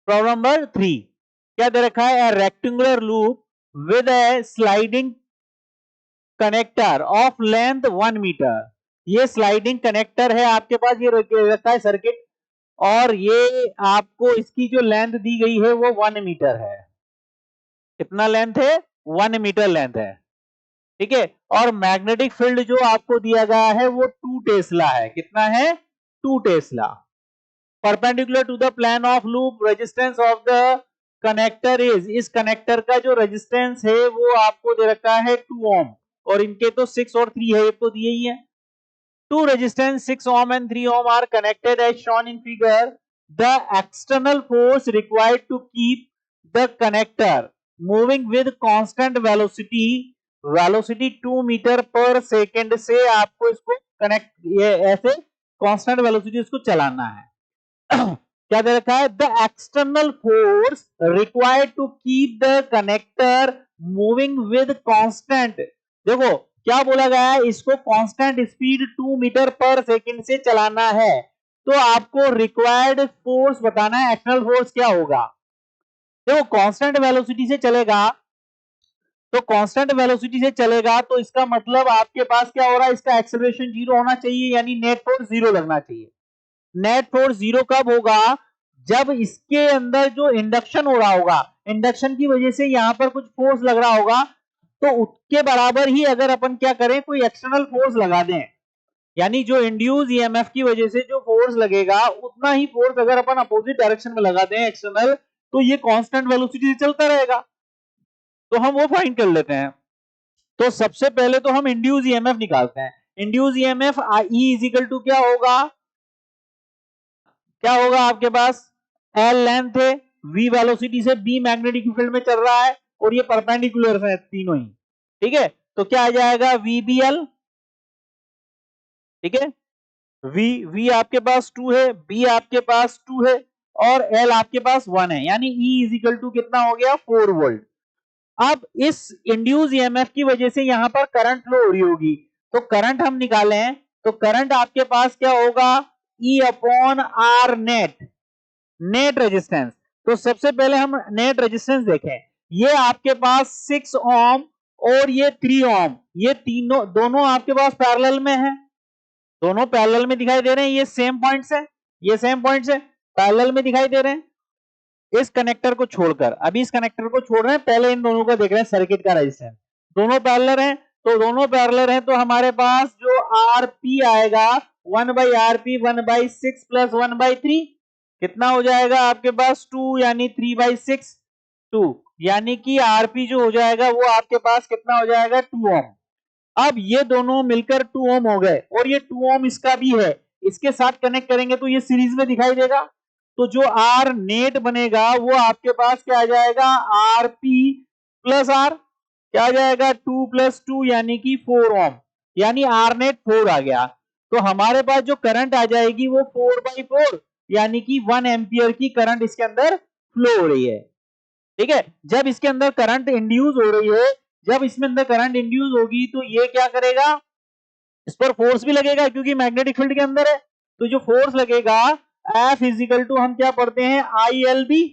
Problem number 3 क्या दे रखा है? A rectangular loop with a sliding connector of length 1 metre. ये स्लाइडिंग कनेक्टर है आपके पास, ये रखा है सर्किट, और ये आपको इसकी जो लेंथ दी गई है वो 1 मीटर है। कितना लेंथ है? 1 मीटर लेंथ है, ठीक है। और मैग्नेटिक फील्ड जो आपको दिया गया है वो 2 टेस्ला है। कितना है? 2 tesla. Perpendicular to the plane of loop resistance of the connector is, इस कनेक्टर का जो रेजिस्टेंस है वो आपको दे रखा है 2 ओम, और इनके तो 6 और 3 है, ये तो दिए ही है। Two resistance 6 ohm and 3 ohm are connected as shown in figure. The external force required to keep the connector moving with constant velocity, velocity 2 metre पर सेकेंड से आपको इसको कनेक्ट, ये ऐसे कांस्टेंट वेलोसिटी इसको चलाना है। क्या दे रखा है? The external force required to keep the connector moving with constant, देखो क्या बोला गया है, इसको कांस्टेंट स्पीड 2 मीटर पर सेकंड से चलाना है, तो आपको रिक्वायर्ड फोर्स बताना है, एक्सटर्नल फोर्स क्या होगा। देखो कांस्टेंट वेलोसिटी से चलेगा, तो कांस्टेंट वेलोसिटी से चलेगा तो इसका मतलब आपके पास क्या हो रहा है, इसका एक्सेलरेशन 0 होना चाहिए, यानी नेट फोर्स 0 लगना चाहिए। नेट फोर्स 0 कब होगा? जब इसके अंदर जो इंडक्शन हो रहा होगा, इंडक्शन की वजह से यहां पर कुछ फोर्स लग रहा होगा, तो उसके बराबर ही अगर अपन क्या करें, कोई एक्सटर्नल फोर्स लगा दें, यानी जो इंड्यूस ईएमएफ की वजह से जो फोर्स लगेगा उतना ही फोर्स अगर अपन अपोजिट डायरेक्शन में लगा दें एक्सटर्नल, तो ये कांस्टेंट वेलोसिटी से चलता रहेगा। तो हम वो फाइंड कर लेते हैं। तो सबसे पहले तो हम इंड्यूस ईएमएफ निकालते हैं। Induce EMF E is equal to क्या होगा? क्या होगा आपके पास? एल लेंथ है, वी वेलोसिटी से, बी मैग्नेटिक फील्ड में चल रहा है, और ये परपेंडिकुलर है तीनों ही, ठीक है। तो क्या आ जाएगा? वीबीएल, ठीक है। वी आपके पास 2 है, बी आपके पास 2 है, और एल आपके पास 1 है, यानी E इज इक्वल टू कितना हो गया? 4 वोल्ट। अब इस इंड्यूस ईएमएफ की वजह से यहां पर करंट फ्लो हो रही होगी, तो करंट हम निकाले, तो करंट आपके पास क्या होगा? E upon R net, net resistance. तो सबसे पहले हम नेट रेजिस्टेंस देखें, ये आपके पास 6 ओम और ये 3 ओम, ये तीनों दोनों आपके पास पैरेलल में है, दोनों पैरेलल में दिखाई दे रहे हैं, ये सेम पॉइंट्स है, ये सेम पॉइंट्स है, पैरेलल में दिखाई दे रहे हैं। इस कनेक्टर को छोड़कर, अभी इस कनेक्टर को छोड़ रहे हैं, पहले इन दोनों को देख रहे हैं, सर्किट का रेजिस्टेंस दोनों पैरेलल हैं, तो दोनों पैरेलल हैं, तो हमारे पास जो आरपी आएगा 1/RP 1/6 प्लस 1/3, कितना हो जाएगा आपके पास? 2, यानी 3/6 2, यानी कि आरपी जो हो जाएगा वो आपके पास कितना हो जाएगा? 2 ओम। अब ये दोनों मिलकर 2 ओम हो गए, और ये 2 ओम इसका भी है, इसके साथ कनेक्ट करेंगे तो ये सीरीज में दिखाई देगा, तो जो आर नेट बनेगा वो आपके पास क्या आ जाएगा? आरपी प्लस आर, क्या आ जाएगा? 2 प्लस 2 यानी कि 4 ओम, यानी आर नेट 4 आ गया। तो हमारे पास जो करंट आ जाएगी वो 4/4, यानी कि 1 एम्पियर की करंट इसके अंदर फ्लो हो रही है, ठीक है। जब इसके अंदर करंट इंड्यूस हो रही है, जब इसमें अंदर करंट इंड्यूस होगी तो ये क्या करेगा? इस पर फोर्स भी लगेगा, क्योंकि मैग्नेटिक फील्ड के अंदर है, तो जो फोर्स लगेगा F इजिकल टू हम क्या पढ़ते हैं? ILB,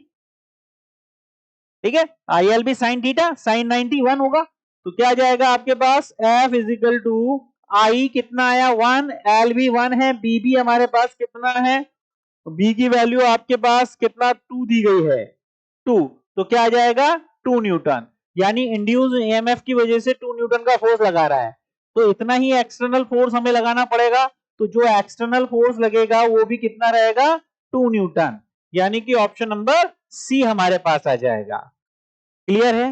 ठीक है, ILB साइन थीटा, साइन 91 होगा। तो क्या आ जाएगा आपके पास? F इजिकल टू I कितना आया? 1, LB 1 है, BB हमारे पास कितना है? B की वैल्यू आपके पास कितना? 2 दी गई है, 2, तो क्या आ जाएगा? 2 न्यूटन, यानी इंड्यूस ईएमएफ की वजह से 2 न्यूटन का फोर्स लगा रहा है, तो इतना ही एक्सटर्नल फोर्स हमें लगाना पड़ेगा, तो जो एक्सटर्नल फोर्स लगेगा वो भी कितना रहेगा? 2 न्यूटन, यानी कि ऑप्शन नंबर सी हमारे पास आ जाएगा। क्लियर है?